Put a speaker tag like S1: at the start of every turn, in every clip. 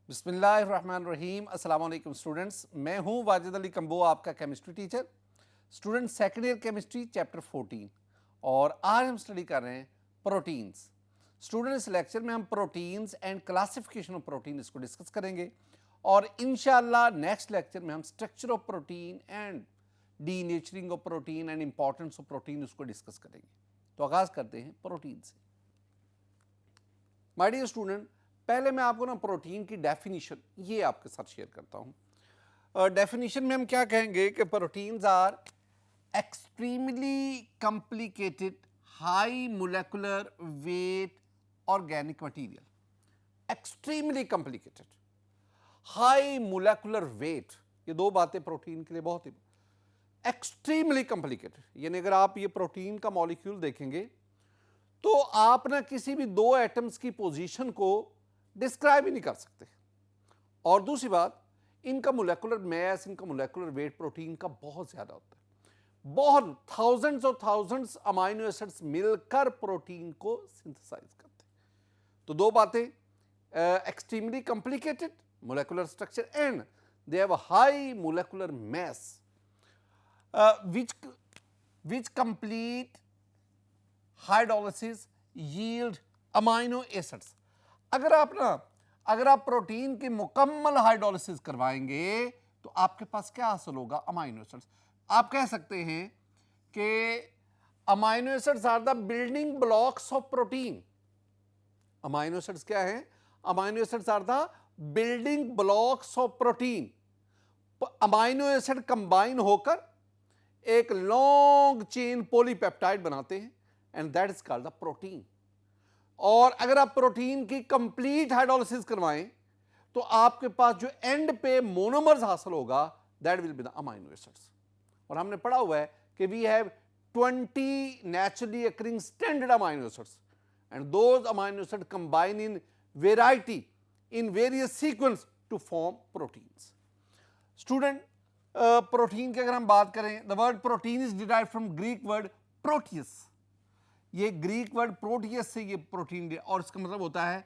S1: बिस्मिल्लाहिर्रहमानिर्रहीम। अस्सलाम वालेकुम स्टूडेंट्स, मैं हूं वाजिद अली कंबो, आपका chemistry teacher. Student second year chemistry chapter 14 और आज हम स्टडी कर रहे हैं प्रोटीन्स। स्टूडेंट इस लेक्चर में हम proteins and classification of protein इसको डिस्कस करेंगे और इंशाल्लाह नेक्स्ट लेक्चर में हम structure of protein and denaturing of protein and importance of protein उसको डिस्कस करेंगे। तो आगाज़ करते हैं प्रोटीन से। माय डियर स्टूडेंट, पहले मैं आपको ना प्रोटीन की डेफिनेशन ये आपके साथ शेयर करता हूँ। डेफिनेशन में हम क्या कहेंगे कि proteins are extremely complicated high molecular weight organic material. Extremely complicated high molecular weight, ये दो बातें प्रोटीन के लिए बहुत ही एक्सट्रीमली कॉम्प्लिकेटेड, यानी अगर आप ये प्रोटीन का मॉलिक्यूल देखेंगे तो आप ना किसी भी दो एटम्स की पोजीशन को डिस्क्राइब ही नहीं कर सकते। और दूसरी बात, इनका मोलेकुलर मैस, इनका मोलेकुलर वेट प्रोटीन का बहुत ज़्यादा होता है। बहुत थाउजेंड्स और थाउजेंड्स अमाइनो एसिड्स मिलकर प्रोटीन को सिंथेसाइज करते हैं। तो दो बातें, extremely complicated molecular structure and they have a high molecular mass which complete hydrolysis yield amino acids। अगर आप प्रोटीन की मुकम्मल हाइड्रोलिसिस करवाएंगे तो आपके पास क्या हासिल होगा? Amino acids. आप कह सकते हैं कि amino acids are the building blocks of protein. Amino acids क्या है? Amino acids are the building blocks of protein. Amino acid combine होकर एक लॉन्ग चेन पॉलीपेप्टाइड बनाते हैं and that is called the protein. और अगर आप प्रोटीन की कंप्लीट हाइड्रोलिसिस करवाएं तो आपके पास जो एंड पे मोनोमर्स हासिल होगा that will be the amino acids. और हमने पढ़ा हुआ है कि we have 20 naturally occurring standard amino acids and those amino acid combine in variety in various sequence to form proteins. Student, protein की अगर हम बात करें, the word protein is derived from Greek word proteus. ये Greek word proteus से ये protein, और इसका मतलब होता है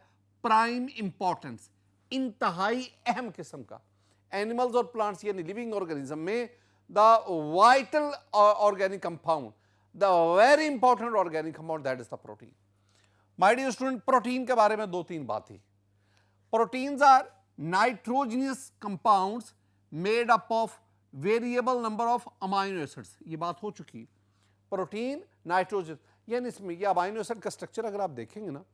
S1: प्राइम इंपॉर्टेंस, इंतहाई अहम किस्म का। एनिमल्स और प्लांट्स यानी लिविंग ऑर्गेनिज्म में the vital organic compound, the very important organic compound that is the protein. My dear student, protein के बारे में दो तीन बातें। Proteins are nitrogenous compounds made up of variable number of amino acids. ये बात हो चुकी। प्रोटीन नाइट्रोजन, यानी इसमें ये अमाइनो एसिड का स्ट्रक्चर अगर आप देखेंगे ना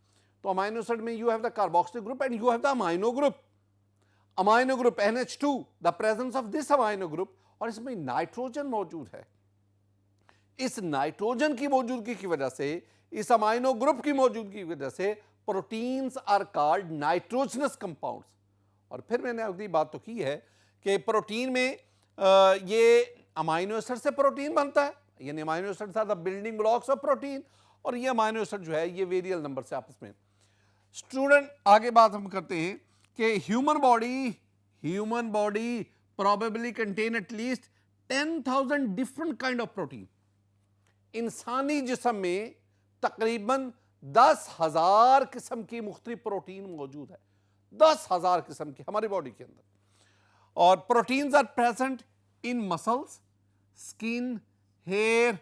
S1: तो अमाइनो एसिड में you have the carboxylic group and you have the amino group. Amino group NH2, the presence of this amino group, और इसमें नाइट्रोजन मौजूद है। इस नाइट्रोजन की मौजूदगी की वजह से, इस अमाइनो ग्रुप की मौजूदगी की वजह से proteins are called nitrogenous compounds. और फिर मैंने अगली बात तो की है कि प्रोटीन में ये अमाइनो एसिड से प्रोटीन बनता है, यानी amino acids are the building blocks of protein, और ये अमाइनो एसिड जो है ये वेरियल नंबर से आपस में। स्टूडेंट, आगे बात हम करते हैं कि human body probably contain at least 10,000 different kind of protein. इंसानी जिस्म में तकरीबन 10,000 किस्म की मुख्तलिफ प्रोटीन मौजूद है। 10,000 किस्म की हमारी बॉडी के अंदर। और proteins are present in muscles, skin, hair,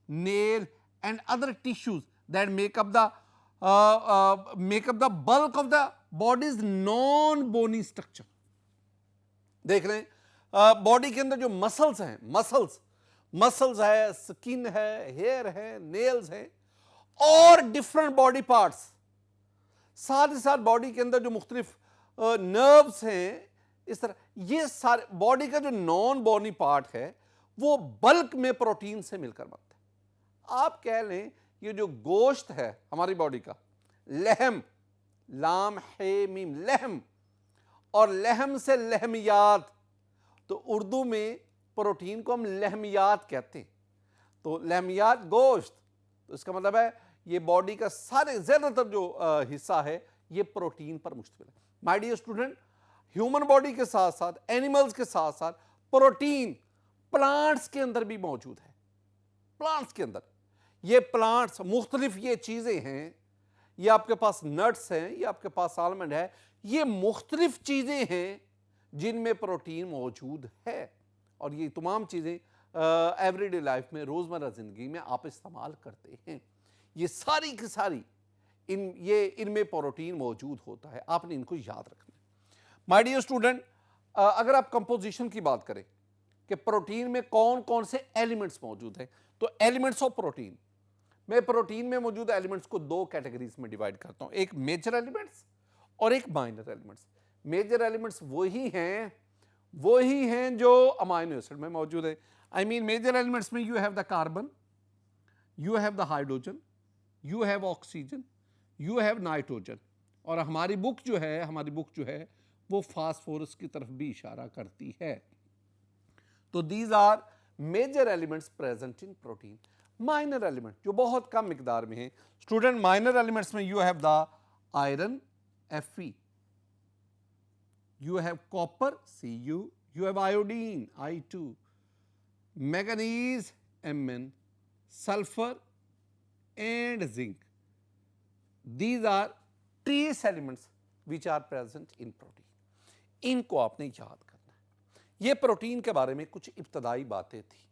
S1: nail and other tissues that make up the bulk of the body's non-bony structure। देख रहे हैं बॉडी के अंदर जो मसल्स हैं, मसल्स है, स्किन है, हेयर है, नेल्स है और डिफरेंट बॉडी पार्ट्स, साथ ही साथ बॉडी के अंदर जो मुख्तलिफ नर्व्स हैं, इस तरह ये सारे बॉडी का जो नॉन बोनी पार्ट है वो बल्क में प्रोटीन से मिलकर बनता है। आप कह लें ये जो गोश्त है हमारी बॉडी का, लहम, लाम है मीम, लहम, और लहम से लहमियात, तो उर्दू में प्रोटीन को हम लहमियात कहते हैं। तो लहमियात गोश्त, तो इसका मतलब है ये बॉडी का सारे ज्यादातर जो हिस्सा है ये प्रोटीन पर मुश्तमिल है। My dear student, human body के साथ साथ एनिमल्स के साथ साथ प्रोटीन प्लांट्स के अंदर भी मौजूद है। प्लांट्स के अंदर ये प्लांट्स मुख्तलिफ ये चीजें हैं, ये आपके पास नट्स हैं, ये आपके पास आलमंड है, ये मुख्तलिफ चीज़ें हैं जिनमें प्रोटीन मौजूद है और ये तमाम चीज़ें एवरीडे लाइफ में, रोज़मर्रा ज़िंदगी में आप इस्तेमाल करते हैं। ये सारी की सारी इनमें प्रोटीन मौजूद होता है, आपने इनको याद रखना है। माय डियर स्टूडेंट, अगर आप कंपोजिशन की बात करें कि प्रोटीन में कौन कौन से एलिमेंट्स मौजूद हैं, तो एलिमेंट्स ऑफ प्रोटीन, मैं प्रोटीन में मौजूद एलिमेंट्स को दो कैटेगरीज में डिवाइड करता हूं, एक मेजर एलिमेंट्स और एक माइनर एलिमेंट्स। मेजर एलिमेंट्स वही हैं जो अमाइनो एसिड में मौजूद है। आई मीन मेजर एलिमेंट्स में you have the carbon, you have the hydrogen, you have oxygen, you have nitrogen. और हमारी बुक जो है वो फास्फोरस की तरफ भी इशारा करती है। तो these are major elements present in protein. Minor element जो बहुत कम मिकदार में है स्टूडेंट, माइनर एलिमेंट्स में you have the iron Fe, you have copper Cu, you have iodine I2, manganese Mn, sulfur and zinc. These are trace elements which are present in protein. इनको आपने याद करना है। ये प्रोटीन के बारे में कुछ इब्तदाई बातें थी।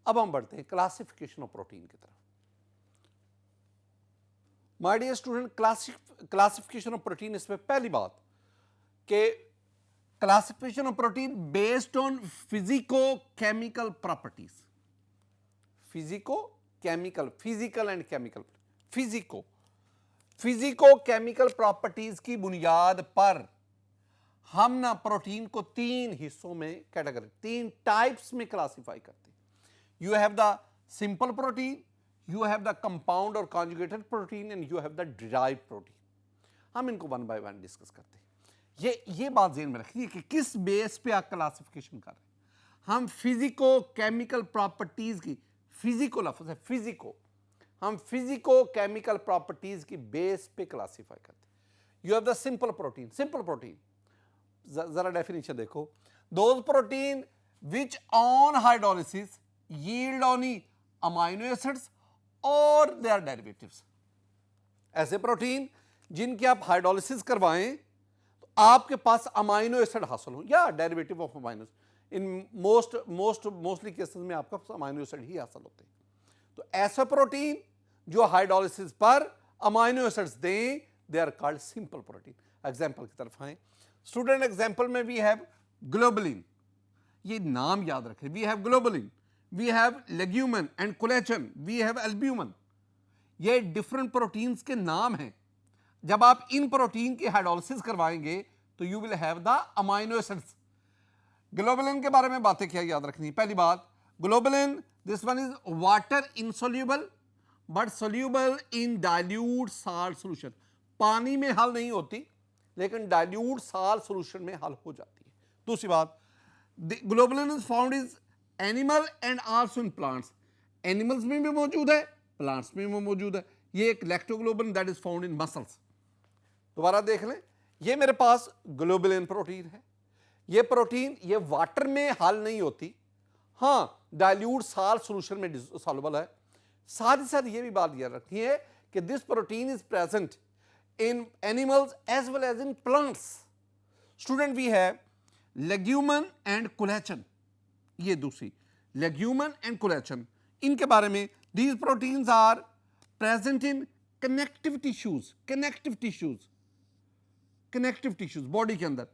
S1: अब हम बढ़ते हैं क्लासिफिकेशन ऑफ प्रोटीन की तरफ। My dear student, classification of protein, इसमें पहली बात कि classification of protein based on physico chemical properties. Physical and chemical, physico chemical properties की बुनियाद पर हम ना प्रोटीन को तीन हिस्सों में कैटेगरी, तीन टाइप्स में क्लासिफाई करते हैं। You have the simple protein, you have the compound or conjugated protein and you have the derived protein. हम इनको वन बाय वन डिस्कस करते हैं। ये बात ज़हन में रखिए कि किस बेस पे आप क्लासिफिकेशन कर रहे हैं। हम फिजिको केमिकल प्रॉपर्टीज की, फिजिको लफ्ज़ है फिजिको, हम फिजिको केमिकल प्रॉपर्टीज की बेस पे क्लासिफाई करते हैं। You have the simple protein, जरा डेफिनेशन देखो, those protein which on hydrolysis yield only amino acids और देयर डेरिवेटिव्स। ऐसे प्रोटीन जिनकी आप हाइड्रोलिसिस करवाएं तो आपके पास अमाइनो एसिड हासिल हो या derivative of amino. In mostly cases में आपका अमाइनो एसिड ही हासिल होते हैं। तो ऐसा प्रोटीन जो हाइड्रोलिसिस पर अमाइनो एसिड्स दें, they are called simple protein. Example की तरफ आए स्टूडेंट, एग्जांपल में वी हैव ग्लोबुलिन, ये नाम याद रखें, we have globulin, we have legumin and collagen, we have albumin। ये डिफरेंट प्रोटीन्स के नाम हैं। जब आप इन प्रोटीन की हाइड्रोलिसिस करवाएंगे तो you will have the amino acids. Globulin के बारे में बातें क्या याद रखनी? पहली बात, globulin this one is water insoluble but soluble in dilute salt solution. पानी में हल नहीं होती लेकिन डाइल्यूट साल्ट सॉल्यूशन में हल हो जाती है। दूसरी बात, globulin is found is animal and also in plants. Animals में भी मौजूद है, प्लांट्स में भी मौजूद है। ये एक lactoglobulin that is found in muscles. दोबारा देख लें, ये मेरे पास ग्लोबुलिन प्रोटीन है। ये प्रोटीन ये वाटर में हल नहीं होती, हाँ डाइल्यूट साल्ट सॉल्यूशन में सॉल्युबल है। साथ ही साथ ये भी बात याद रखनी है कि this protein is present in animals as well as in plants. Student, we have legumin and collagen. ये दूसरी लेग्यूमन एंड कोलेजन, इनके बारे में these proteins are present in connective tissues body के अंदर,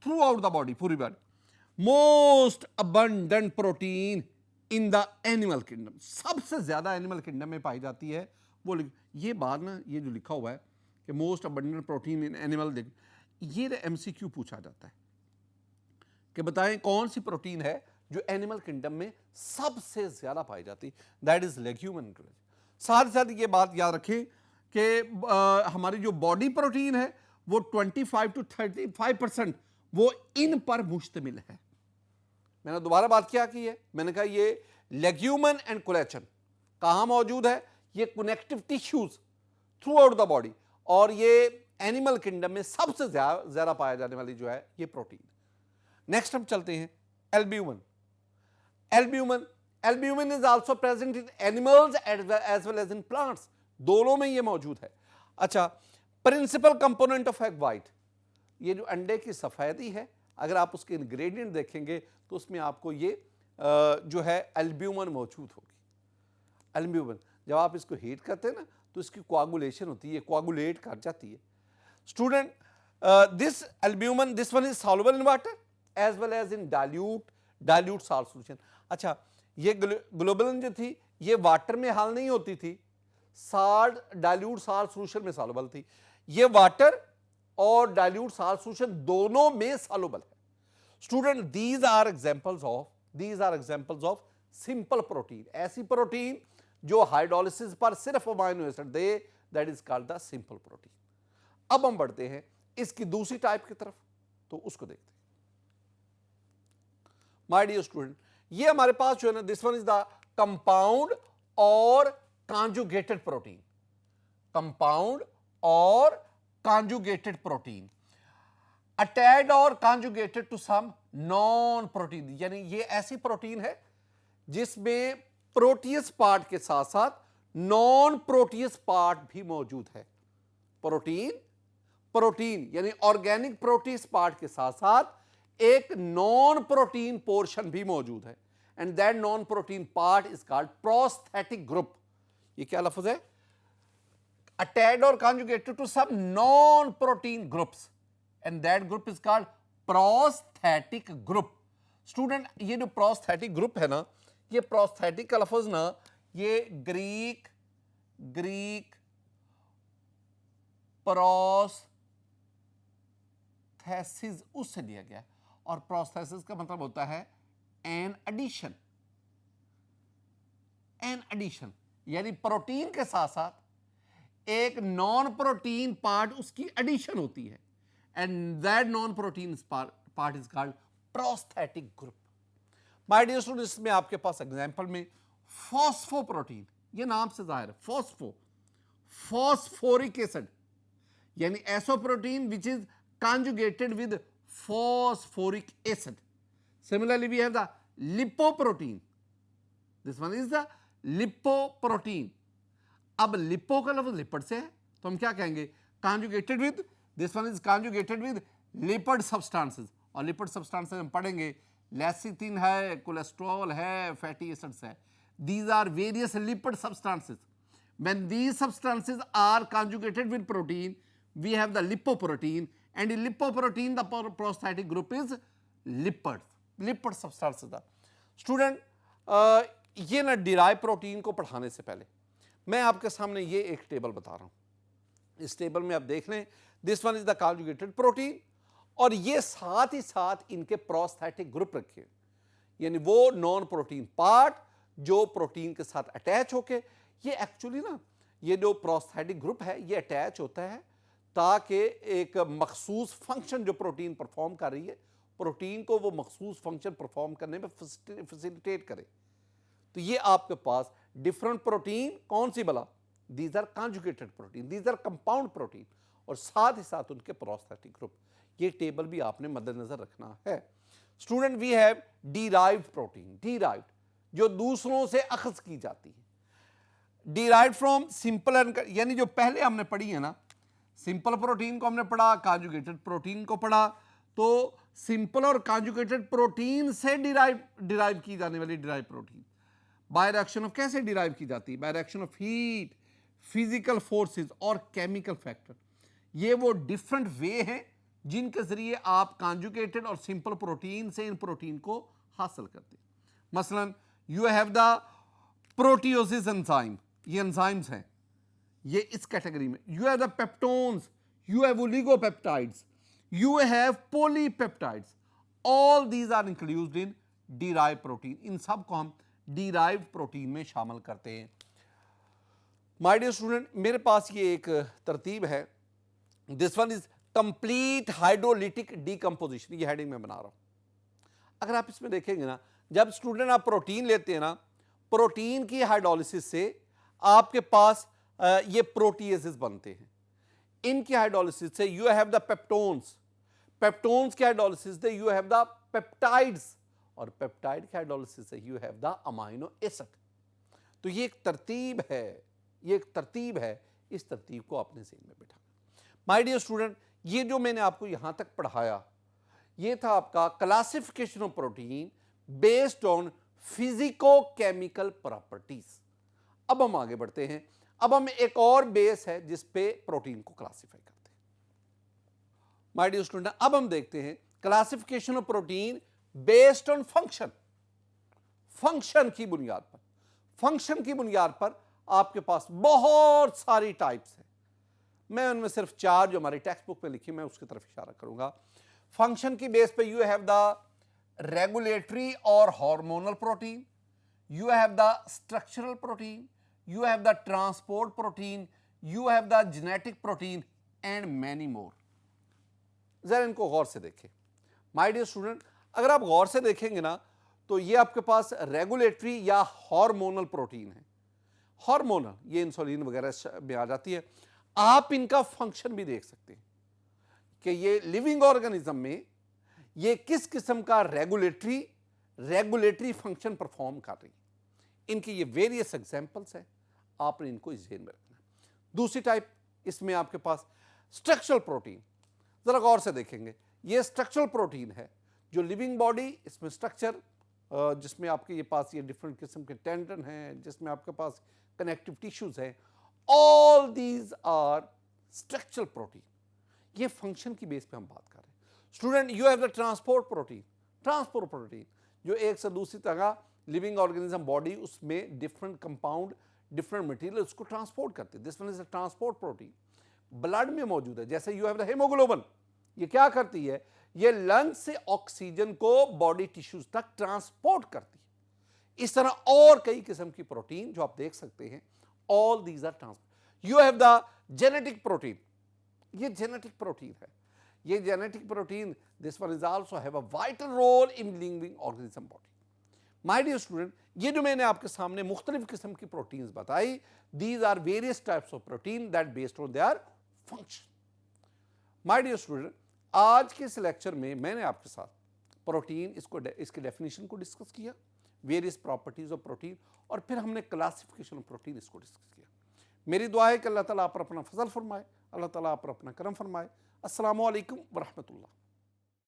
S1: थ्रू आउट द बॉडी, पूरी body. Most abundant protein in the animal kingdom, सबसे ज्यादा एनिमल किंगडम में पाई जाती है वो। ये बात ना, ये जो लिखा हुआ है कि most abundant protein in animal, ये एमसीक्यू पूछा जाता है कि बताएं कौन सी प्रोटीन है जो एनिमल किंगडम में सबसे ज्यादा पाई जाती, दैट इज लेग्यूमन। साथ ही साथ ये बात याद रखें कि हमारी जो बॉडी प्रोटीन है वो 25 to 35% वो इन पर मुश्तमिल है। मैंने दोबारा बात क्या की है, मैंने कहा ये लेग्यूमन एंड कोलेजन कहाँ मौजूद है, ये connective tissues through out the body, और ये एनिमल किंगडम में सबसे ज्यादा पाया जाने वाली जो है ये प्रोटीन। नेक्स्ट हम चलते हैं albumin. Albumin is also present in animals as well as in plants, दोनों में ये मौजूद है। अच्छा, principal component of egg white, ये जो अंडे की सफ़ेदी है, अगर आप उसके इंग्रेडिएंट देखेंगे तो उसमें आपको ये जो है एल्ब्यूमिन मौजूद होगी। एल्ब्यूमिन जब आप इसको हीट करते हैं ना तो इसकी कोआगुलेशन होती है, कोआगुलेट कर जाती है। Student, this albumin, this one is soluble in water as well as in dilute salt solution. अच्छा, ये ग्लोबुलिन जो थी ये वाटर में हल नहीं होती थी, साल्ट डाइल्यूट साल्ट सॉल्यूशन में सॉल्युबल थी। ये वाटर और डाइल्यूट साल्ट सॉल्यूशन दोनों में सॉल्युबल है। Student, these are examples of simple protein, ऐसी प्रोटीन जो हाइड्रोलिसिस पर सिर्फ अमाइनो एसिड दे, that is called the simple protein. अब हम बढ़ते हैं इसकी दूसरी टाइप की तरफ, तो उसको देखते हैं। माय डियर स्टूडेंट, ये हमारे पास जो है ना, this one is the compound और कॉन्जुगेटेड प्रोटीन। कंपाउंड और कॉन्जुगेटेड प्रोटीन अटैच्ड और conjugated to some non protein, यानी ये ऐसी प्रोटीन है जिसमें प्रोटीयस पार्ट के साथ साथ नॉन प्रोटीयस पार्ट भी मौजूद है। प्रोटीन यानी ऑर्गेनिक प्रोटीयस पार्ट के साथ साथ एक नॉन प्रोटीन पोर्शन भी मौजूद है, and that non protein part is called prosthetic group. ये क्या लफ्ज है? अटैच्ड और conjugated to some non protein groups, and that group is called prosthetic group. Student, ये जो प्रोस्थेटिक ग्रुप है ना, ये प्रोस्थेटिक का लफ्ज ना ये ग्रीक प्रोस्थेसिस उससे लिया गया है, और प्रोस्थेसिस का मतलब होता है एन एडिशन, यानी प्रोटीन के साथ साथ एक नॉन प्रोटीन पार्ट उसकी एडिशन होती है, and that non protein part is called prosthetic group. My dear students, इसमें आपके पास एग्जांपल में फॉस्फोप्रोटीन, ये नाम से जाहिर है, फॉस्फोरिक एसिड, यानी ऐसो protein which is conjugated with phosphoric acid. Similarly, we have the lipoprotein. This one is the lipoprotein. अब लिपो का लफ्ज लिपिड से है, तो हम क्या कहेंगे? conjugated with, this one is conjugated with lipid substances, और लिपिड सब्सटेंसेस हम पढ़ेंगे, लेसिथिन है, कोलेस्ट्रॉल है, फैटी एसिड्स है। These are various lipid substances. When these substances are conjugated with protein, we have the lipoprotein, and in lipoprotein the prosthetic group is lipid substances. Student, ये ना derive protein को पढ़ाने से पहले मैं आपके सामने ये एक टेबल बता रहा हूँ। इस टेबल में आप देख लें, this one is the conjugated protein, और ये साथ ही साथ इनके प्रोस्थेटिक ग्रुप रखे, यानी वो नॉन प्रोटीन पार्ट जो प्रोटीन के साथ अटैच होके, ये एक्चुअली ना ये जो प्रोस्थेटिक ग्रुप है ये अटैच होता है ताकि एक मखसूस फंक्शन जो प्रोटीन परफॉर्म कर रही है, प्रोटीन को वो मखसूस फंक्शन परफॉर्म करने में फैसिलिटेट करे। तो ये आपके पास डिफरेंट प्रोटीन कौन सी भला? These are conjugated protein, these are compound protein, और साथ ही साथ उनके प्रोस्थेटिक ग्रुप। ये टेबल भी आपने मद्देनजर रखना है। Student, we have derived protein, derived जो दूसरों से अखज की जाती है, डिराइव्ड फ्रॉम सिंपल एंड, यानी जो पहले हमने पढ़ी है ना, सिंपल प्रोटीन को हमने पढ़ा, कॉन्जुगेटेड प्रोटीन को पढ़ा, तो सिंपल और कॉन्जुगेटेड प्रोटीन से डिराइव की जाने वाली derive protein by reaction of, कैसे डिराइव की जाती है? By reaction of heat, physical forces और केमिकल फैक्टर। ये वो डिफरेंट वे हैं जिनके जरिए आप कॉन्जुगेटेड और सिंपल प्रोटीन से इन प्रोटीन को हासिल करते हैं। मसलन you have the proteoses enzyme, ये एंजाइम्स हैं, ये इस कैटेगरी में। You have the peptones, you have oligopeptides, you have polypeptides, all these are included in derive protein. इन सब को हम डिराइव प्रोटीन में शामिल करते हैं। माय डियर स्टूडेंट, मेरे पास ये एक तरतीब है, this one is complete hydrolytic decomposition, ये हेडिंग में बना रहा हूं। अगर आप इसमें देखेंगे ना, जब स्टूडेंट आप प्रोटीन लेते हैं ना, प्रोटीन की हाइड्रोलिसिस से आपके पास ये प्रोटीएसेस बनते हैं। इनकी हाइड्रोलिसिस से you have the peptones, peptones की हाइड्रोलिसिस से यू हैव द पेप्टाइड्स, और पेप्टाइड की हाइड्रोलिसिस से you have the amino acid. तो ये एक तरतीब है, ये एक तरतीब है, इस तरतीब को अपने ज़हन में बिठाना। माय डियर स्टूडेंट, ये जो मैंने आपको यहां तक पढ़ाया, ये था आपका classification of protein based on physico chemical properties. अब हम आगे बढ़ते हैं। अब हम एक और बेस है जिस पे प्रोटीन को क्लासिफाई करते हैं। माय डियर स्टूडेंट, अब हम देखते हैं classification of protein based on function. Function की बुनियाद पर, फंक्शन की बुनियाद पर आपके पास बहुत सारी टाइप्स हैं। मैं उनमें सिर्फ 4 जो हमारी टेक्स्ट बुक में लिखी मैं उसकी तरफ इशारा करूंगा। फंक्शन की बेस पे यू हैव द रेगुलेटरी और hormonal protein, you have the structural protein, you have the transport protein, you have the genetic protein and many more। जरा इनको गौर से देखें माय डियर स्टूडेंट। अगर आप गौर से देखेंगे ना तो ये आपके पास रेगुलेटरी या हार्मोनल प्रोटीन है। हार्मोनल ये इंसुलिन वगैरह में आ जाती है। आप इनका फंक्शन भी देख सकते हैं कि ये लिविंग ऑर्गेनिज्म में ये किस किस्म का रेगुलेटरी फंक्शन परफॉर्म कर रही है। इनके ये वेरियस एग्जांपल्स हैं, आपने इनको इस जेन में रखना है। दूसरी टाइप इसमें आपके पास स्ट्रक्चरल प्रोटीन। जरा गौर से देखेंगे, ये स्ट्रक्चरल प्रोटीन है जो लिविंग बॉडी, इसमें स्ट्रक्चर जिसमें आपके ये पास ये डिफरेंट किस्म के टेंडन हैं, जिसमें आपके पास कनेक्टिव टिश्यूज हैं, all these are structural protein. ये फंक्शन की बेस पे हम बात कर रहे हैं। Student, you have the transport protein. Transport protein जो एक से दूसरी तरह लिविंग ऑर्गेनिज्म बॉडी उसमें डिफरेंट कंपाउंड, डिफरेंट मटेरियल उसको ट्रांसपोर्ट करते हैं। This one is a transport protein. Blood में मौजूद है, जैसे यू हैव द हीमोग्लोबिन। ये क्या करती है? ये लंग्स से ऑक्सीजन को बॉडी टिश्यूज तक ट्रांसपोर्ट करती है। इस तरह और कई किस्म की प्रोटीन जो आप देख सकते हैं, all these are transport. You have the genetic protein. ये जेनेटिक प्रोटीन है। ये genetic protein, this one is also have a vital role in living organism body. My dear student, ये जो मैंने आपके सामने मुख्तलिफ किस्म की प्रोटीन्स बताई, these are various types of protein that based on their function. My dear student, आज के इस लेक्चर में मैंने आपके साथ प्रोटीन इसकी डेफिनेशन को डिस्कस किया, वेरियस प्रॉपर्टीज ऑफ प्रोटीन, और फिर हमने क्लासिफिकेशन ऑफ प्रोटीन इसको डिस्कस किया। मेरी दुआ है कि अल्लाह ताला आप पर अपना फजल फरमाए, अल्लाह ताला आप पर अपना करम फरमाए। अस्सलामु अलैकुम व रहमतुल्लाह।